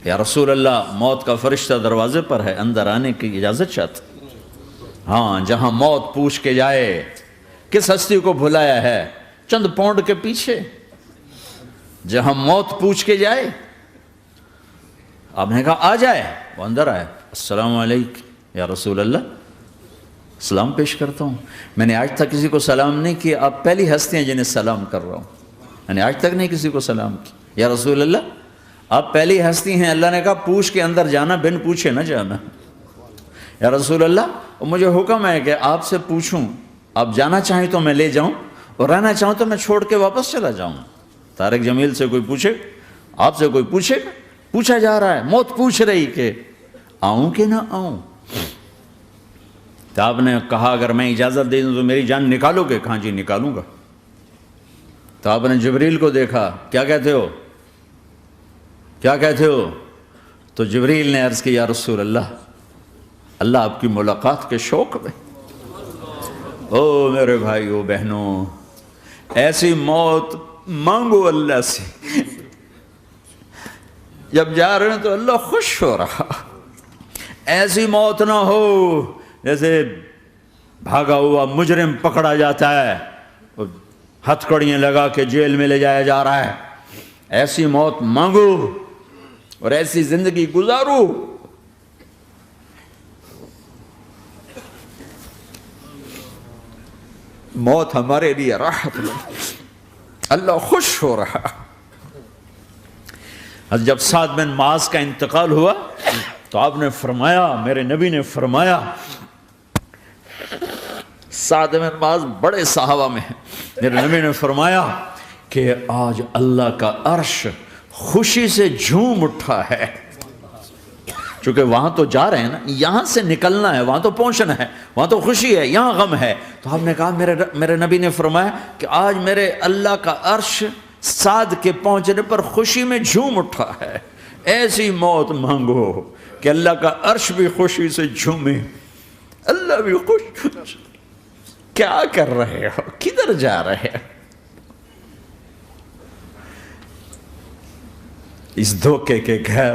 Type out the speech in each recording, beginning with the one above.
یا رسول اللہ موت کا فرشتہ دروازے پر ہے، اندر آنے کی اجازت چاہتا۔ ہاں، جہاں موت پوچھ کے جائے کس ہستی کو بھلایا ہے، چند پونڈ کے پیچھے جہاں موت پوچھ کے جائے، آپ نے کہا آ جائے، وہ اندر آئے، السلام علیکم یا رسول اللہ، سلام پیش کرتا ہوں، میں نے آج تک کسی کو سلام نہیں کیا، آپ پہلی ہستی ہیں جنہیں سلام کر رہا ہوں، میں نے آج تک نہیں کسی کو سلام کیا، یا رسول اللہ آپ پہلی ہستی ہیں، اللہ نے کہا پوچھ کے اندر جانا، بن پوچھے نہ جانا، یا رسول اللہ مجھے حکم ہے کہ آپ سے پوچھوں، آپ جانا چاہیں تو میں لے جاؤں اور رہنا چاہوں تو میں چھوڑ کے واپس چلا جاؤں۔ طارق جمیل سے کوئی پوچھے، آپ سے کوئی پوچھے، پوچھا جا رہا ہے، موت پوچھ رہی کہ آؤں کہ نہ آؤں، تو آپ نے کہا اگر میں اجازت دے دوں تو میری جان نکالو گے؟ کہاں جی نکالوں گا۔ تو آپ نے جبریل کو دیکھا، کیا کہتے ہو، کیا کہتے ہو؟ تو جبریل نے عرض کی یا رسول اللہ، اللہ آپ کی ملاقات کے شوق میں، او میرے بھائیو بہنوں، ایسی موت مانگو اللہ سے، جب جا رہے ہیں تو اللہ خوش ہو رہا، ایسی موت نہ ہو جیسے بھاگا ہوا مجرم پکڑا جاتا ہے، ہتھکڑیاں لگا کے جیل میں لے جایا جا رہا ہے، ایسی موت مانگو اور ایسی زندگی گزارو۔ موت ہمارے لیے راحت ہے، اللہ خوش ہو رہا۔ جب سعد بن معاذ کا انتقال ہوا تو آپ نے فرمایا، میرے نبی نے فرمایا، سعد بن معاذ بڑے صحابہ میں ہیں، میرے نبی نے فرمایا کہ آج اللہ کا عرش خوشی سے جھوم اٹھا ہے، چونکہ وہاں تو جا رہے ہیں نا، یہاں سے نکلنا ہے، وہاں تو پہنچنا ہے، وہاں تو خوشی ہے، یہاں غم ہے۔ تو آپ نے کہا، میرے نبی نے فرمایا کہ آج میرے اللہ کا عرش سعد کے پہنچنے پر خوشی میں جھوم اٹھا ہے، ایسی موت مانگو کہ اللہ کا عرش بھی خوشی سے جھومے، اللہ بھی خوش۔ کیا کر رہے ہو، کدھر جا رہے ہو؟ اس دھوکے کے گھر،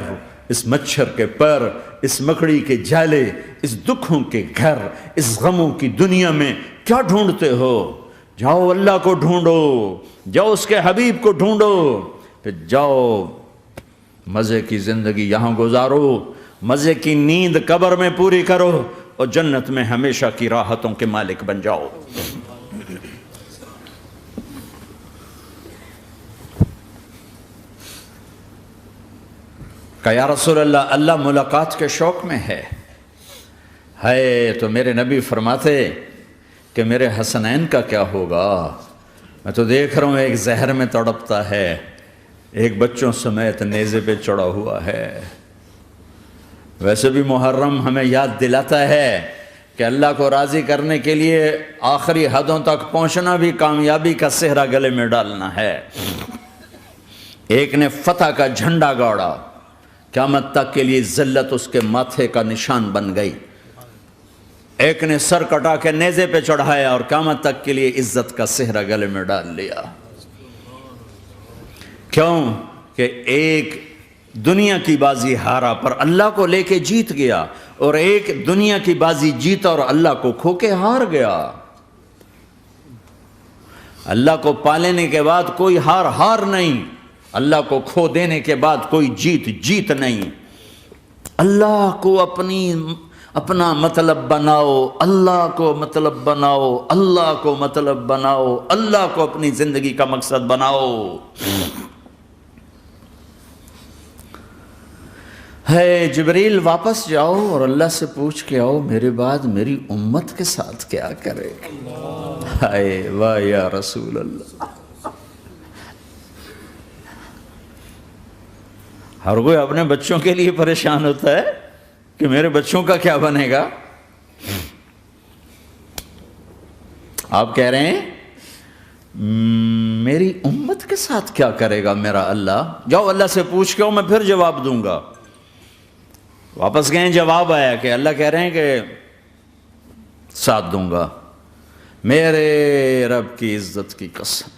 اس مچھر کے پر، اس مکڑی کے جالے، اس دکھوں کے گھر، اس غموں کی دنیا میں کیا ڈھونڈتے ہو؟ جاؤ اللہ کو ڈھونڈو، جاؤ اس کے حبیب کو ڈھونڈو، پھر جاؤ مزے کی زندگی یہاں گزارو، مزے کی نیند قبر میں پوری کرو اور جنت میں ہمیشہ کی راحتوں کے مالک بن جاؤ۔ کہ یا رسول اللہ، اللہ ملاقات کے شوق میں ہے۔ تو میرے نبی فرماتے کہ میرے حسنین کا کیا ہوگا؟ میں تو دیکھ رہا ہوں ایک زہر میں تڑپتا ہے، ایک بچوں سمیت نیزے پہ چڑھا ہوا ہے۔ ویسے بھی محرم ہمیں یاد دلاتا ہے کہ اللہ کو راضی کرنے کے لیے آخری حدوں تک پہنچنا بھی کامیابی کا صحرا گلے میں ڈالنا ہے۔ ایک نے فتح کا جھنڈا گاڑا، قیامت تک کے لیے ذلت اس کے ماتھے کا نشان بن گئی۔ ایک نے سر کٹا کے نیزے پہ چڑھایا اور قیامت تک کے لیے عزت کا صحرا گلے میں ڈال لیا۔ کیوں کہ ایک دنیا کی بازی ہارا پر اللہ کو لے کے جیت گیا، اور ایک دنیا کی بازی جیتا اور اللہ کو کھو کے ہار گیا۔ اللہ کو پالینے کے بعد کوئی ہار نہیں، اللہ کو کھو دینے کے بعد کوئی جیت نہیں۔ اللہ کو اپنا مطلب بناؤ، اللہ کو مطلب بناؤ، اللہ کو مطلب بناؤ، اللہ کو اپنی زندگی کا مقصد بناؤ۔ جبریل واپس جاؤ اور اللہ سے پوچھ کے آؤ، میرے بعد میری امت کے ساتھ کیا کرے گا؟ واہ یا رسول اللہ۔ ہر کوئی اپنے بچوں کے لیے پریشان ہوتا ہے کہ میرے بچوں کا کیا بنے گا۔ آپ کہہ رہے ہیں میری امت کے ساتھ کیا کرے گا میرا اللہ؟ جاؤ اللہ سے پوچھ کے آؤ، میں پھر جواب دوں گا۔ واپس گئے، جواب آیا کہ اللہ کہہ رہے ہیں کہ ساتھ دوں گا، میرے رب کی عزت کی قسم،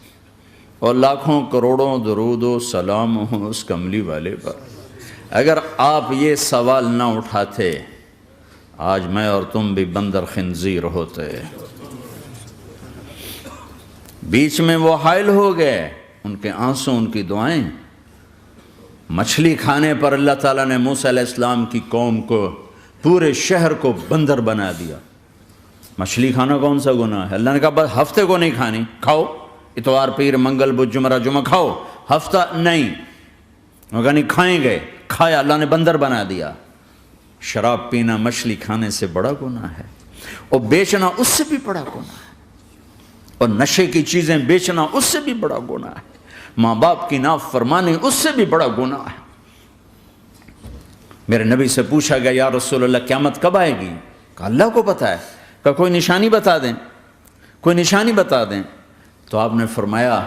اور لاکھوں کروڑوں درود و سلام ہوں اس کملی والے پر۔ اگر آپ یہ سوال نہ اٹھاتے آج میں اور تم بھی بندر خنزیر ہوتے. بیچ میں وہ حائل ہو گئے، ان کے آنسو، ان کی دعائیں. مچھلی کھانے پر اللہ تعالیٰ نے موسیٰ علیہ السلام کی قوم کو، پورے شہر کو بندر بنا دیا. مچھلی کھانا کون سا گناہ ہے؟ اللہ نے کہا بس ہفتے کو نہیں کھانی، کھاؤ اتوار پیر منگل بدھ جمعہ جمعہ کھاؤ، ہفتہ نہیں. وہ کہا نہیں کھائیں گے، کھایا، اللہ نے بندر بنا دیا. شراب پینا مچھلی کھانے سے بڑا گناہ ہے، اور بیچنا اس سے بھی بڑا گناہ ہے، اور نشے کی چیزیں بیچنا اس سے بھی بڑا گناہ ہے، ماں باپ کی نافرمانی اس سے بھی بڑا گناہ ہے. میرے نبی سے پوچھا گیا یا رسول اللہ قیامت کب آئے گی؟ کہا اللہ کو پتہ ہے. کہا کوئی نشانی بتا دیں، کوئی نشانی بتا دیں. تو آپ نے فرمایا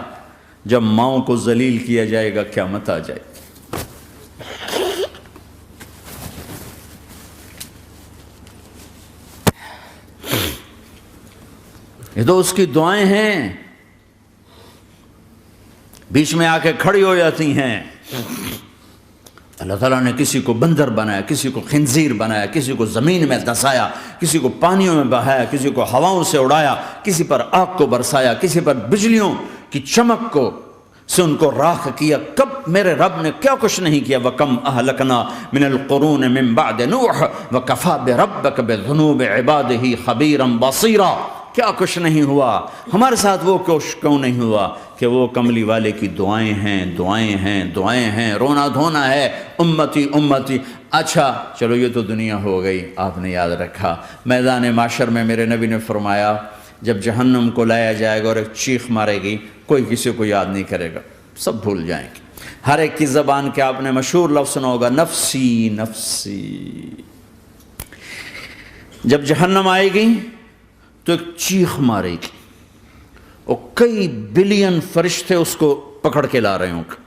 جب ماؤں کو ذلیل کیا جائے گا قیامت آ جائے گی. یہ تو اس کی دعائیں ہیں، بیچ میں آ کے کھڑی ہو جاتی ہیں. اللہ تعالیٰ نے کسی کو بندر بنایا، کسی کو خنزیر بنایا، کسی کو زمین میں دھسایا، کسی کو پانیوں میں بہایا، کسی کو ہواؤں سے اڑایا، کسی پر آگ کو برسایا، کسی پر بجلیوں کی چمک کو سے ان کو راکھ کیا. کب میرے رب نے کیا کچھ نہیں کیا. وَكَمْ أَهْلَكْنَا مِنَ الْقُرُونِ مِنْ بَعْدِ نُوحٍ وَكَفَى بِرَبِّكَ بِذُنُوبِ عِبَادِهِ خَبِيرًا بَصِيرًا. کیا کچھ نہیں ہوا ہمارے ساتھ، وہ کچھ کیوں نہیں ہوا کہ وہ کملی والے کی دعائیں ہیں، دعائیں ہیں، دعائیں ہیں، رونا دھونا ہے امتی امتی. اچھا چلو یہ تو دنیا ہو گئی، آپ نے یاد رکھا. میدان معاشر میں میرے نبی نے فرمایا جب جہنم کو لایا جائے گا اور ایک چیخ مارے گی، کوئی کسی کو یاد نہیں کرے گا، سب بھول جائیں گے. ہر ایک کی زبان کے آپ نے مشہور لفظ سنا ہوگا نفسی نفسی. جب جہنم آئے گی تو ایک چیخ مارے گی، اور کئی بلین فرشتے اس کو پکڑ کے لا رہے ہوں گے،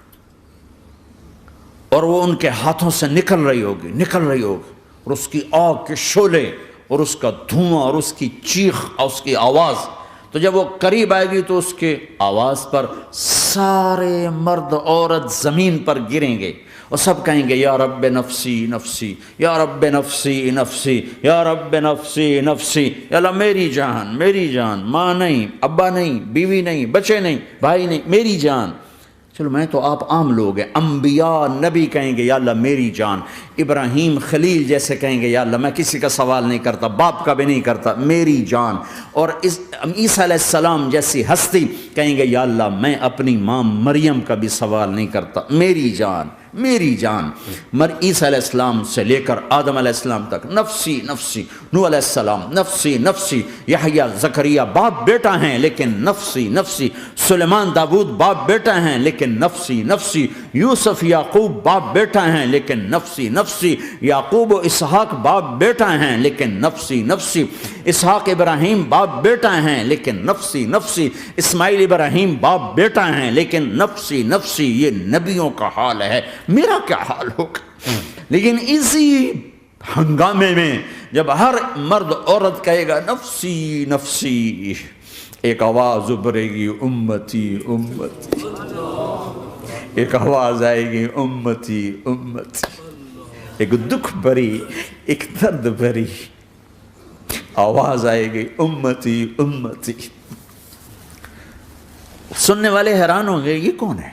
اور وہ ان کے ہاتھوں سے نکل رہی ہوگی، اور اس کی آگ کے شعلے اور اس کا دھواں اور اس کی چیخ اور اس کی آواز. تو جب وہ قریب آئے گی تو اس کے آواز پر سارے مرد عورت زمین پر گریں گے اور سب کہیں گے یا رب نفسی نفسی، یا رب نفسی نفسی، یا رب نفسی نفسی. یا اللہ میری جان، میری جان، ماں نہیں، ابا نہیں، بیوی نہیں، بچے نہیں، بھائی نہیں، میری جان. چلو میں تو آپ عام لوگ ہیں، انبیاء نبی کہیں گے یا اللہ میری جان. ابراہیم خلیل جیسے کہیں گے یا اللہ میں کسی کا سوال نہیں کرتا، باپ کا بھی نہیں کرتا، میری جان. اور عیسیٰ علیہ السلام جیسی ہستی کہیں گے یا اللہ میں اپنی ماں مریم کا بھی سوال نہیں کرتا، میری جان، میری جان. عیسیٰ علیہ السلام سے لے کر آدم علیہ السلام تک نفسی نفسی. نوح علیہ السلام نفسی نفسی. یحییٰ زکریا باپ بیٹا ہیں لیکن نفسی نفسی. سلیمان داؤد باپ بیٹا ہیں لیکن نفسی نفسی. یوسف یعقوب باپ بیٹا ہیں لیکن نفسی نفسی. یعقوب و اسحاق باپ بیٹا ہیں لیکن نفسی نفسی. اسحاق ابراہیم باپ بیٹا ہیں لیکن نفسی نفسی. اسماعیل ابراہیم باپ بیٹا ہیں لیکن نفسی نفسی. یہ نبیوں کا حال ہے، میرا کیا حال ہوگا؟ لیکن اسی ہنگامے میں جب ہر مرد عورت کہے گا نفسی نفسی، ایک آواز ابھرے گی امتی امتی. ایک آواز آئے گی امتی امتی. ایک دکھ بھری، ایک درد بھری آواز آئے گی امتی امتی. سننے والے حیران ہوں گے یہ کون ہے،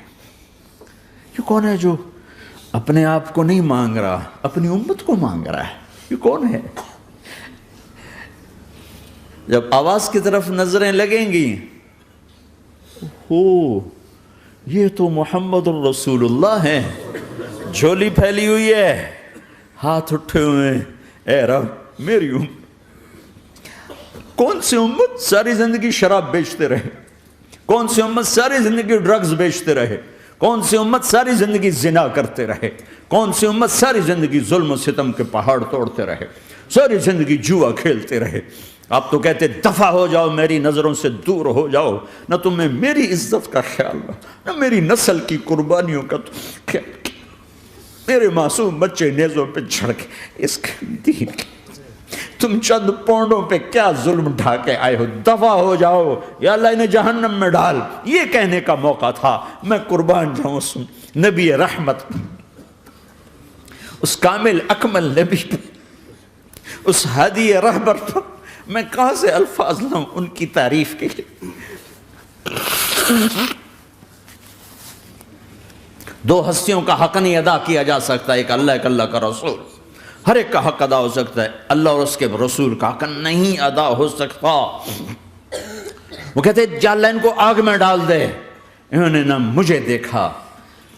یہ کون ہے جو اپنے آپ کو نہیں مانگ رہا، اپنی امت کو مانگ رہا ہے، یہ کون ہے؟ جب آواز کی طرف نظریں لگیں گی، ہو یہ تو محمد الرسول اللہ ہے، جھولی پھیلی ہوئی ہے، ہاتھ اٹھے ہوئے ہیں، اے رب میری امت. کون سی امت ساری زندگی شراب بیچتے رہے؟ کون سی امت ساری زندگی ڈرگز بیچتے رہے؟ کون سی امت ساری زندگی زنا کرتے رہے؟ کون سی امت ساری زندگی ظلم و ستم کے پہاڑ توڑتے رہے؟ ساری زندگی جوا کھیلتے رہے؟ آپ تو کہتے دفع ہو جاؤ، میری نظروں سے دور ہو جاؤ، نہ تمہیں میری عزت کا خیال نہ میری نسل کی قربانیوں کا خیال. میرے معصوم بچے نیزوں پہ چڑھ کے اس دین کے تم چند پونڈوں پہ کیا ظلم ڈھا کے آئے ہو؟ دفع ہو جاؤ یا اللہ انہیں جہنم میں ڈال. یہ کہنے کا موقع تھا. میں قربان جاؤں نبی رحمت اس کامل اکمل نبی پر، اس ہادی رہبر پر میں کہاں سے الفاظ لوں ان کی تعریف کے لیے؟ دو ہستیوں کا حق نہیں ادا کیا جا سکتا، ایک اللہ، ایک اللہ کا رسول۔ ہر ایک کا حق ادا ہو سکتا ہے، اللہ اور اس کے رسول کا حق نہیں ادا ہو سکتا۔ وہ کہتے ہیں جا اللہ ان کو آگ میں ڈال دے، انہوں نے نہ مجھے دیکھا،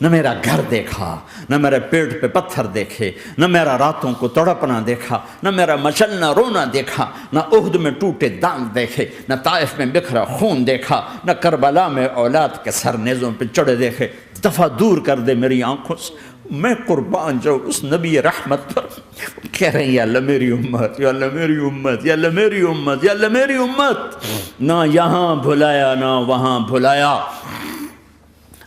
نہ میرا گھر دیکھا، نہ میرے پیٹ پہ پتھر دیکھے، نہ میرا راتوں کو تڑپنا دیکھا، نہ میرا مچلنا رونا دیکھا، نہ احد میں ٹوٹے دانت دیکھے، نہ طائف میں بکھرا خون دیکھا، نہ کربلا میں اولاد کے سر نیزوں پہ چڑھے دیکھے۔ دفعہ دور کر دے میری آنکھوں سے، میں قربان جاؤں اس نبی رحمت پر۔ کہہ رہے ہیں یا اللہ میری امت، یا اللہ میری امت، یا اللہ میری امت، یا اللہ میری امت، نہ یہاں بھلایا نہ وہاں بھلایا۔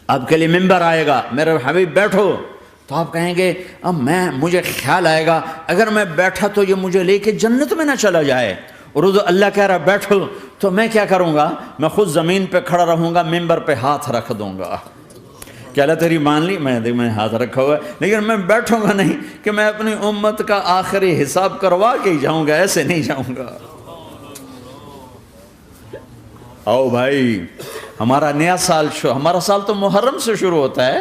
آپ کے لیے ممبر آئے گا، میرے حبیب بیٹھو، تو آپ کہیں گے اب مجھے خیال آئے گا اگر میں بیٹھا تو یہ مجھے لے کے جنت میں نہ چلا جائے، اور اللہ کہہ رہا بیٹھو تو میں کیا کروں گا؟ میں خود زمین پہ کھڑا رہوں گا، ممبر پہ ہاتھ رکھ دوں گا کہ اللہ تیری مان لی، میں ہاتھ رکھا ہوا ہے، لیکن میں بیٹھوں گا نہیں کہ میں اپنی امت کا آخری حساب کروا کے ہی جاؤں گا، ایسے نہیں جاؤں گا۔ آؤ بھائی، ہمارا نیا سال ہمارا سال تو محرم سے شروع ہوتا ہے،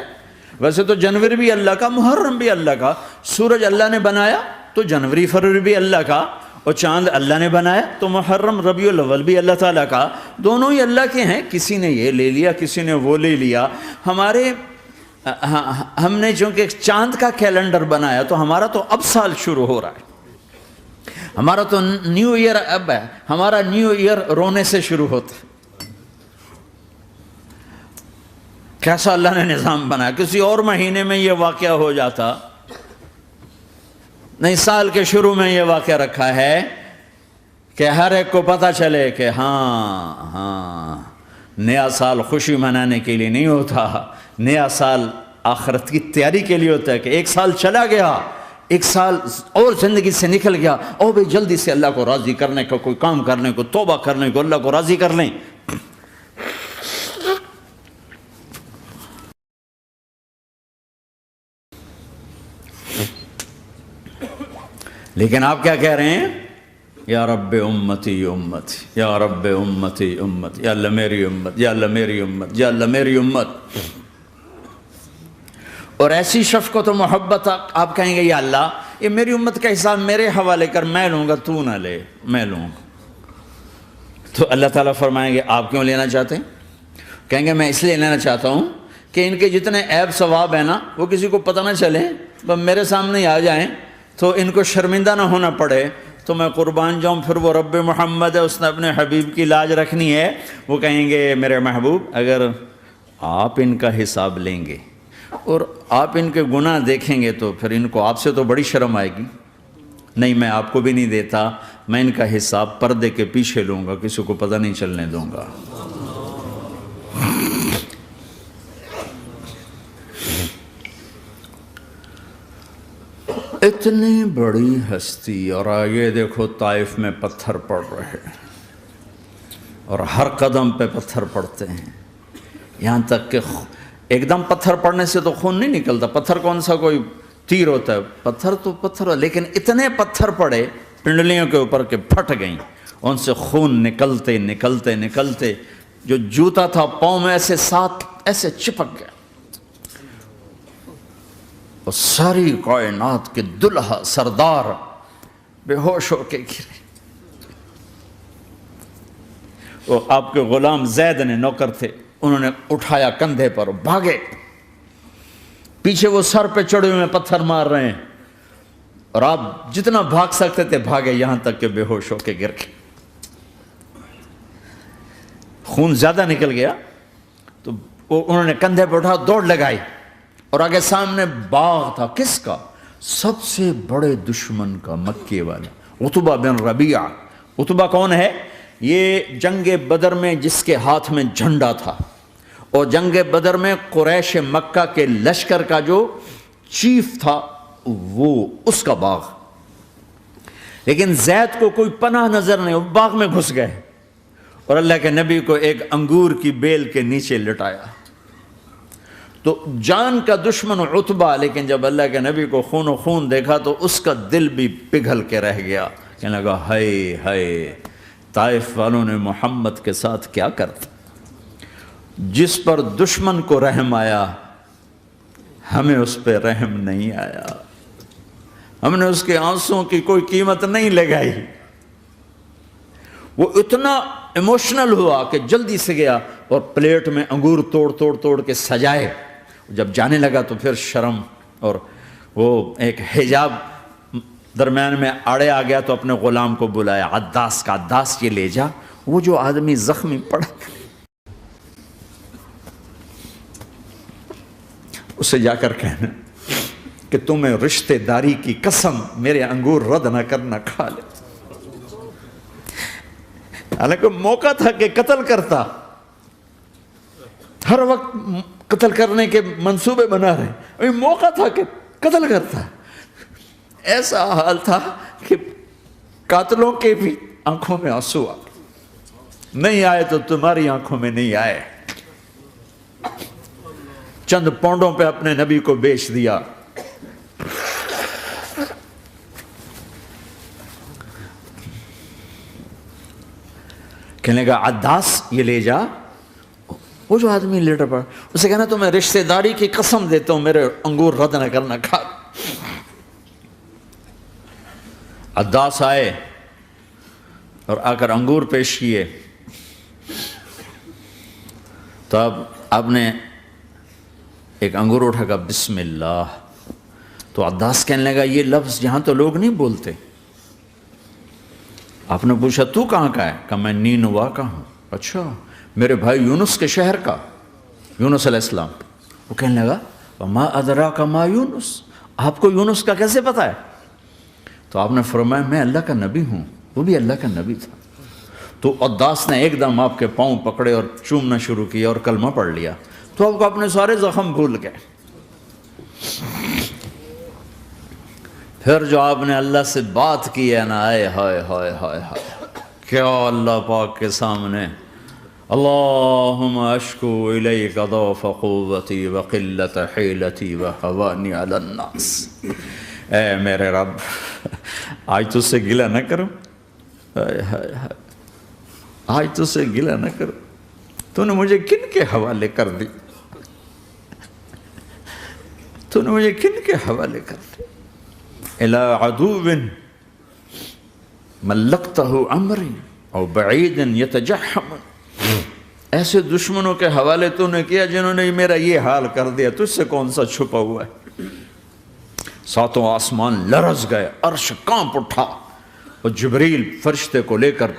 ویسے تو جنوری بھی اللہ کا، محرم بھی اللہ کا، سورج اللہ نے بنایا تو جنوری فروری بھی اللہ کا، اور چاند اللہ نے بنایا تو محرم ربیع الاول بھی اللہ تعالیٰ کا، دونوں ہی اللہ کے ہیں۔ کسی نے یہ لے لیا، کسی نے وہ لے لیا۔ ہم نے چونکہ چاند کا کیلنڈر بنایا تو ہمارا تو اب سال شروع ہو رہا ہے، ہمارا تو نیو ایئر اب ہے، ہمارا نیو ایئر رونے سے شروع ہوتا ہے۔ کیسا اللہ نے نظام بنایا، کسی اور مہینے میں یہ واقعہ ہو جاتا، نہیں سال کے شروع میں یہ واقعہ رکھا ہے کہ ہر ایک کو پتہ چلے کہ ہاں نیا سال خوشی منانے کے لیے نہیں ہوتا، نیا سال آخرت کی تیاری کے لیے ہوتا ہے کہ ایک سال چلا گیا، ایک سال اور زندگی سے نکل گیا، اور بھی جلدی سے اللہ کو راضی کرنے کا کوئی کام کرنے کو، توبہ کرنے کو، اللہ کو راضی کر لیں۔ لیکن آپ کیا کہہ رہے ہیں؟ یا رب امتی امت، یا رب امتی امت، یا اللہ میری امت، یا اللہ میری امت، یا اللہ میری امت۔ اور ایسی شفقت و محبت آپ کہیں گے یا اللہ یہ میری امت کا حساب میرے حوالے کر، میں لوں گا، تو نہ لے، میں لوں گا۔ تو اللہ تعالیٰ فرمائیں گے آپ کیوں لینا چاہتے ہیں؟ کہیں گے میں اس لیے لینا چاہتا ہوں کہ ان کے جتنے عیب ثواب ہیں نا وہ کسی کو پتہ نہ چلے، بس میرے سامنے ہی آ جائیں تو ان کو شرمندہ نہ ہونا پڑے، تو میں قربان جاؤں۔ پھر وہ رب محمد ہے، اس نے اپنے حبیب کی لاج رکھنی ہے، وہ کہیں گے میرے محبوب اگر آپ ان کا حساب لیں گے اور آپ ان کے گناہ دیکھیں گے تو پھر ان کو آپ سے تو بڑی شرم آئے گی، نہیں میں آپ کو بھی نہیں دیتا، میں ان کا حساب پردے کے پیچھے لوں گا، کسی کو پتہ نہیں چلنے دوں گا۔ اتنی بڑی ہستی، اور آگے دیکھو طائف میں پتھر پڑ رہے ہیں، اور ہر قدم پہ پتھر پڑتے ہیں، یہاں تک کہ ایک دم پتھر پڑنے سے تو خون نہیں نکلتا، پتھر کون سا کوئی تیر ہوتا ہے، پتھر تو پتھر، لیکن اتنے پتھر پڑے پنڈلیوں کے اوپر کہ پھٹ گئیں، ان سے خون نکلتے نکلتے نکلتے جو جوتا تھا پاؤں میں ایسے چپک گیا، اور ساری کائنات کے دلہا سردار بے ہوش ہو کے گرے۔ وہ آپ کے غلام زید نے نوکر تھے، انہوں نے اٹھایا کندھے پر، بھاگے، پیچھے وہ سر پہ چڑھے ہوئے پتھر مار رہے ہیں، اور آپ جتنا بھاگ سکتے تھے بھاگے، یہاں تک کہ بے ہوش ہو کے گر گئے۔ خون زیادہ نکل گیا تو انہوں نے کندھے پہ اٹھا، دوڑ لگائی، اور آگے سامنے باغ تھا، کس کا؟ سب سے بڑے دشمن کا، مکے والا عتبہ بن ربیعہ۔ عتبہ کون ہے؟ یہ جنگ بدر میں جس کے ہاتھ میں جھنڈا تھا، اور جنگ بدر میں قریش مکہ کے لشکر کا جو چیف تھا وہ اس کا باغ۔ لیکن زید کو کوئی پناہ نظر نہیں، وہ باغ میں گھس گئے، اور اللہ کے نبی کو ایک انگور کی بیل کے نیچے لٹایا۔ تو جان کا دشمن عتبہ، لیکن جب اللہ کے نبی کو خون و خون دیکھا تو اس کا دل بھی پگھل کے رہ گیا، کہنے لگا ہائے ہائے، طائف والوں نے محمد کے ساتھ کیا کرتا۔ جس پر دشمن کو رحم آیا ہمیں اس پہ رحم نہیں آیا، ہم نے اس کے آنسوں کی کوئی قیمت نہیں لگائی۔ وہ اتنا ایموشنل ہوا کہ جلدی سے گیا اور پلیٹ میں انگور توڑ کے سجائے۔ جب جانے لگا تو پھر شرم اور وہ ایک حجاب درمیان میں آڑے آ گیا، تو اپنے غلام کو بلایا، عداس کا، عداس یہ لے جا وہ جو آدمی زخمی پڑا، اسے جا کر کہنا کہ تمہیں رشتہ داری کی قسم میرے انگور رد نہ کرنا، کھا لے۔ حالانکہ موقع تھا کہ قتل کرتا، ہر وقت قتل کرنے کے منصوبے بنا رہے، ابھی موقع تھا کہ قتل کرتا۔ ایسا حال تھا کہ قاتلوں کے بھی آنکھوں میں آنسو آ گئے، نہیں آئے تو تمہاری آنکھوں میں نہیں آئے۔ چند پونڈوں پہ اپنے نبی کو بیچ دیا۔ کہنے لگا عداس یہ لے جا، وہ جو آدمی لیٹر پڑا، اسے کہنا تو میں رشتہ داری کی قسم دیتا ہوں میرے انگور رد نہ کرنا، کھا۔ عداس آئے اور آ کر انگور پیش کیے، تو اب آپ نے ایک انگور اٹھا کر بسم اللہ، تو عداس کہنے لگا یہ لفظ یہاں تو لوگ نہیں بولتے۔ آپ نے پوچھا تو کہاں کا ہے؟ کہا میں نینوا کا ہوں۔ اچھا، میرے بھائی یونس کے شہر کا، یونس علیہ السلام۔ وہ کہنے لگا وما ادراک ما یونس، آپ کو یونس کا کیسے پتا ہے؟ تو آپ نے فرمایا میں اللہ کا نبی ہوں، وہ بھی اللہ کا نبی تھا۔ تو عداس نے ایک دم آپ کے پاؤں پکڑے اور چومنا شروع کیا اور کلمہ پڑھ لیا، تو آپ کو اپنے سارے زخم بھول گئے۔ پھر جو آپ نے اللہ سے بات کی ہے نا، آئے ہائے ہائے ہائے ہائے، کیا اللہ پاک کے سامنے اللہم اشکو الیک ضعف قوتی وقلت حیلتی وہوانی علی الناس، اے میرے رب آج تجھ سے گلہ نہ کرو، آج تجھ سے گلہ نہ کرو، تو نے مجھے کن کے حوالے کر دی، تو نے مجھے کن کے حوالے کر دی، الی عدو ملکتہ عمری او بعید یتجحم، ایسے دشمنوں کے حوالے تو نے کیا جنہوں نے میرا یہ حال کر دیا، تجھ سے کون سا چھپا ہوا ہے۔ ساتوں آسمان لرز گئے، عرش کانپ اٹھا، اور جبریل فرشتے کو لے کر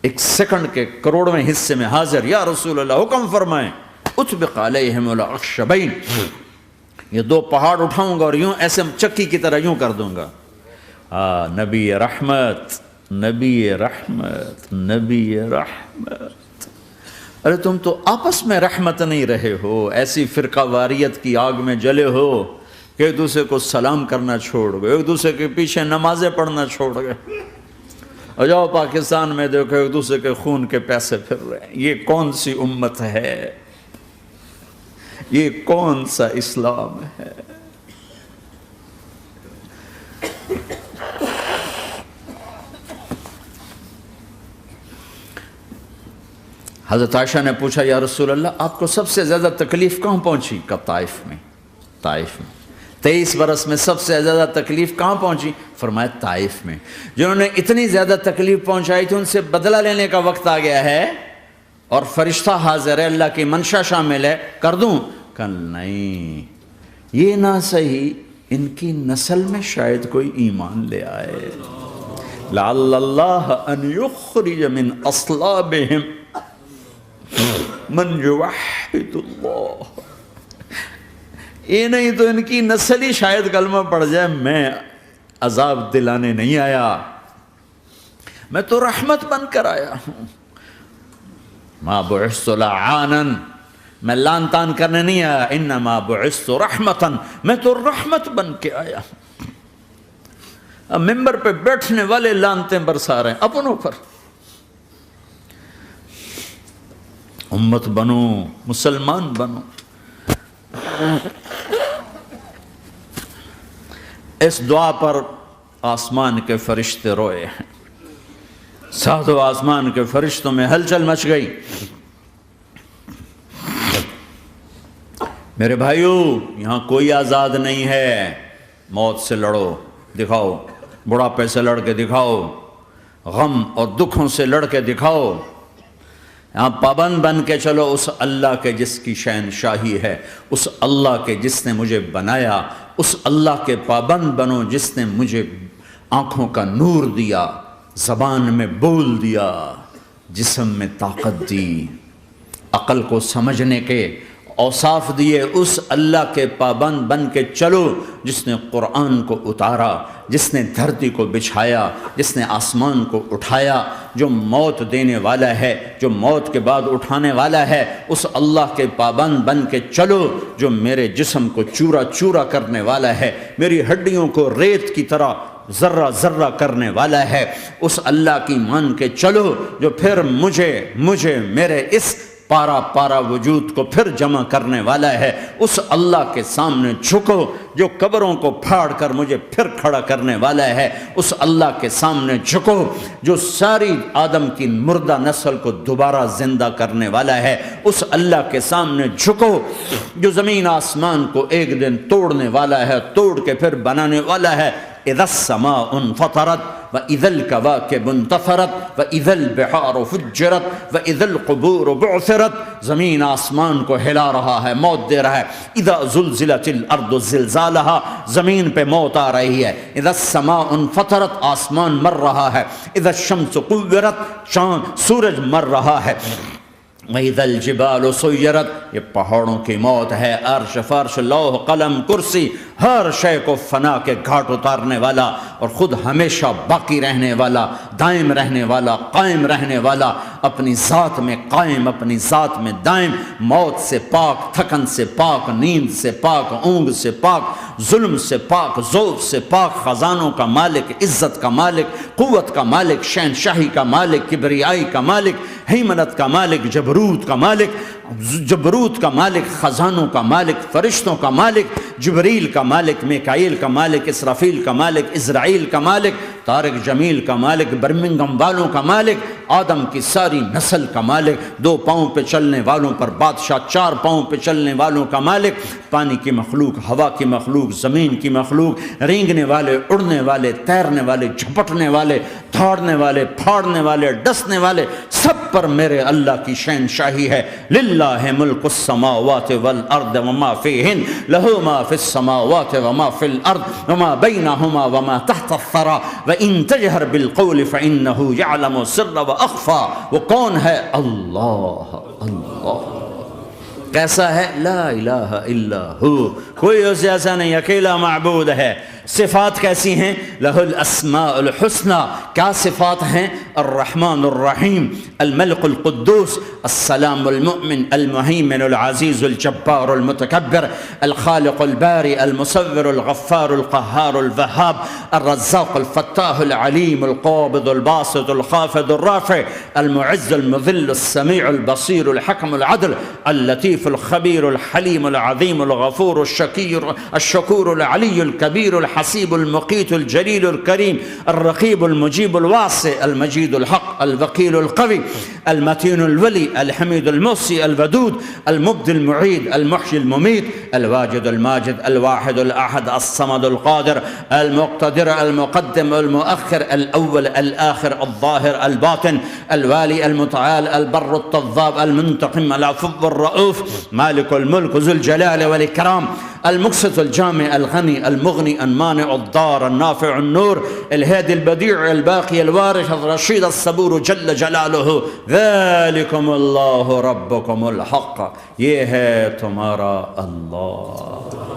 ایک سیکنڈ کے کروڑویں حصے میں حاضر، یا رسول اللہ حکم فرمائیں اطبق علیہم الاخشبین، یہ دو پہاڑ اٹھاؤں گا اور یوں ایسے چکی کی طرح یوں کر دوں گا۔ نبی رحمت، نبی رحمت، نبی رحمت۔ ارے تم تو آپس میں رحمت نہیں رہے ہو، ایسی فرقہ واریت کی آگ میں جلے ہو کہ ایک دوسرے کو سلام کرنا چھوڑ گئے، ایک دوسرے کے پیچھے نمازیں پڑھنا چھوڑ گئے، اور جاؤ پاکستان میں دیکھو ایک دوسرے کے خون کے پیسے پھر رہے ہیں۔ یہ کون سی امت ہے؟ یہ کون سا اسلام ہے؟ حضرت عائشہ نے پوچھا یا رسول اللہ آپ کو سب سے زیادہ تکلیف کہاں پہنچی؟ کہا طائف میں، طائف میں۔ 23 برس میں سب سے زیادہ تکلیف کہاں پہنچی؟ فرمایا طائف میں۔ جنہوں نے اتنی زیادہ تکلیف پہنچائی تھی ان سے بدلہ لینے کا وقت آ گیا ہے، اور فرشتہ حاضر ہے، اللہ کی منشا شامل ہے، کر دوں؟ کہ نہیں، یہ نہ صحیح، ان کی نسل میں شاید کوئی ایمان لے آئے، لعل اللہ ان یخرج من اصلابہم من یوحد اللہ، یہ نہیں تو ان کی نسل ہی شاید کلمہ پڑھ جائے۔ میں عذاب دلانے نہیں آیا، میں تو رحمت بن کر آیا ہوں۔ ما بعثت لعانا، میں لان تان کرنے نہیں آیا، انما بعثت رحمتا، میں تو رحمت بن کے آیا ہوں۔ اب ممبر پہ بیٹھنے والے لانتیں برسا رہے ہیں اپنوں پر۔ امت بنو، مسلمان بنو۔ اس دعا پر آسمان کے فرشتے روئے ہیں، ساتوں آسمان کے فرشتوں میں ہلچل مچ گئی۔ میرے بھائیو، یہاں کوئی آزاد نہیں ہے، موت سے لڑو، دکھاؤ، بڑھاپے سے لڑ کے دکھاؤ، غم اور دکھوں سے لڑ کے دکھاؤ، یہاں پابند بن کے چلو اس اللہ کے جس کی شہنشاہی ہے، اس اللہ کے جس نے مجھے بنایا، اس اللہ کے پابند بنو جس نے مجھے آنکھوں کا نور دیا، زبان میں بول دیا، جسم میں طاقت دی، عقل کو سمجھنے کے اوصاف دیے، اس اللہ کے پابند بن کے چلو جس نے قرآن کو اتارا، جس نے دھرتی کو بچھایا، جس نے آسمان کو اٹھایا، جو موت دینے والا ہے، جو موت کے بعد اٹھانے والا ہے، اس اللہ کے پابند بن کے چلو جو میرے جسم کو چورا چورا کرنے والا ہے، میری ہڈیوں کو ریت کی طرح ذرہ ذرہ کرنے والا ہے، اس اللہ کی مان کے چلو جو پھر مجھے میرے اس پارا پارا وجود کو پھر جمع کرنے والا ہے، اس اللہ کے سامنے جھکو جو قبروں کو پھاڑ کر مجھے پھر کھڑا کرنے والا ہے، اس اللہ کے سامنے جھکو جو ساری آدم کی مردہ نسل کو دوبارہ زندہ کرنے والا ہے، اس اللہ کے سامنے جھکو جو زمین آسمان کو ایک دن توڑنے والا ہے، توڑ کے پھر بنانے والا ہے۔ اذا السماء انفطرت واذا الكواكب انتثرت واذا البحار فجرت واذا القبور بعثرت، زمین آسمان کو ہلا رہا ہے، موت دے رہا ہے۔ اذا زلزلت الارض زلزالها، زمین پہ موت آ رہی ہے۔ اذا السماء انفطرت، آسمان مر رہا ہے۔ اذا الشمس قورت، چاند سورج مر رہا ہے۔ وَإِذَا الْجِبَالُ سُيِّرَتْ، یہ پہاڑوں کی موت ہے۔ عرش فرش لوح قلم کرسی، ہر شے کو فنا کے گھاٹ اتارنے والا اور خود ہمیشہ باقی رہنے والا، دائم رہنے والا، قائم رہنے والا، اپنی ذات میں قائم، اپنی ذات میں دائم، موت سے پاک، تھکن سے پاک، نیند سے پاک، اونگ سے پاک، ظلم سے پاک، ذوق سے پاک، خزانوں کا مالک، عزت کا مالک، قوت کا مالک، شہنشاہی کا مالک، کبریائی کا مالک، ہیمنت کا مالک، جبروت کا مالک، خزانوں کا مالک، فرشتوں کا مالک، جبریل کا مالک، میکائیل کا مالک، اسرافیل کا مالک، اسرائیل کا مالک، طارق جمیل کا مالک، برمنگم والوں کا مالک، آدم کی ساری نسل کا مالک، 2 پاؤں پہ چلنے والوں پر بادشاہ، 4 پاؤں پہ چلنے والوں کا مالک، پانی کی مخلوق، ہوا کی مخلوق، زمین کی مخلوق، رینگنے والے، اڑنے والے، تیرنے والے، جھپٹنے والے، دھاڑنے والے، پھاڑنے والے، ڈسنے والے، سب پر میرے اللہ کی شہنشاہی ہے۔ للہ ملک السماوات والارض وما فیہن، لہ ما فی السماوات وما فی الارض وما بینہما وما تحت الثری وان تجہر بالقول فانہ یعلم السر واخفی۔ وہ کون ہے؟ اللہ۔ اللہ کیسا ہے؟ لا الہ الا ہو، کوئی اس جیسا نہیں، اکیلا معبود ہے۔ صفات کیسی ہیں؟ لہ الاسماء الحسنى، کیا صفات ہیں؟ الرحمن الرحیم، الملک القدوس، السلام المؤمن، المہیمن العزیز الجبار المتکبر، الخالق الباری المصور الغفار القہار الوہاب، الرزاق الفتاح العلیم القابض الباسط الخافض الرافع، المعز المذل السمیع البصیر الحکم العدل، اللطیف الخبیر الحلیم العظیم الغفور الشکور العلی الکبیر الحسیب المقیت الجلیل الکریم، الرقیب المجیب الواسع، المجید الحق، الوکیل القوی، المتین الولی، الحمید المحصی، الودود، المبدی المعید، المحیی الممیت، الواجد الماجد، الواحد الاحد، الصمد القادر، المقتدر، المقدم، المؤخر، الاول، الآخر، الظاهر، الباطن، الوالي، المتعال، البر، التضاب، المنتقم، العفو، الرؤوف، مالك الملك، ذو الجلال والإكرام، المقسط، الجامع، الغني، المغني، المانع، الضار، النافع، النور، الهادي، البديع، الباقي، الوارث، الرشيد، الصبور جل جلاله، ذلكم الله ربكم الحق، یہ ہے تمہارا اللہ۔